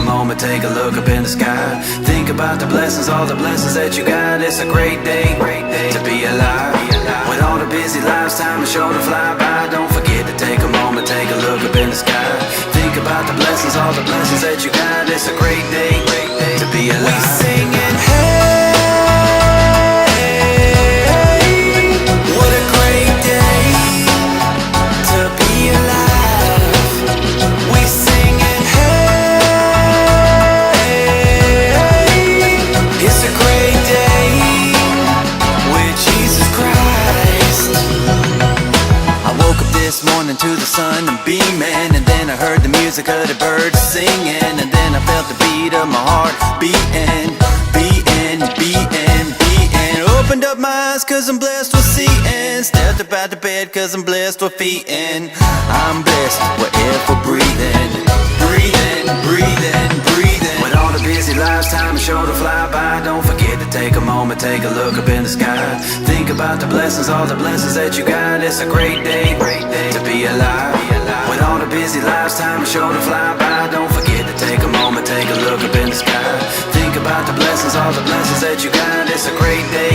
a moment, take a look up in the sky. Think about the blessings, all the blessings that you got. It's a great day to be alive. With all the busy lives, time is sure to fly by. Don't forget to take a moment, take a look up in the sky. Think about the blessings, all the blessings that you got. It's a great day to be alive. We singing hey, what a great day to be alive. We singing hey, it's a great day with Jesus Christ. I woke up this morning to the sun and beaming, and then I heard the music of the birds singing, and then I felt the beat of my heart beating, beating, beating, beating. Opened up my eyes cause I'm blessed with seeing, stepped up out the bed cause I'm blessed with feeding. I'm blessed with air for breathing, breathing, breathing, breathing. With all the busy lives, time is sure to fly by. Don't forget to take a moment, take a look up in the sky. Think about the blessings, all the blessings that you got. It's a great day to be alive. With all the busy lives, time is sure to fly by. Don't forget to take a moment, take a look up in the sky. Think about the blessings, all the blessings that you got. It's a great day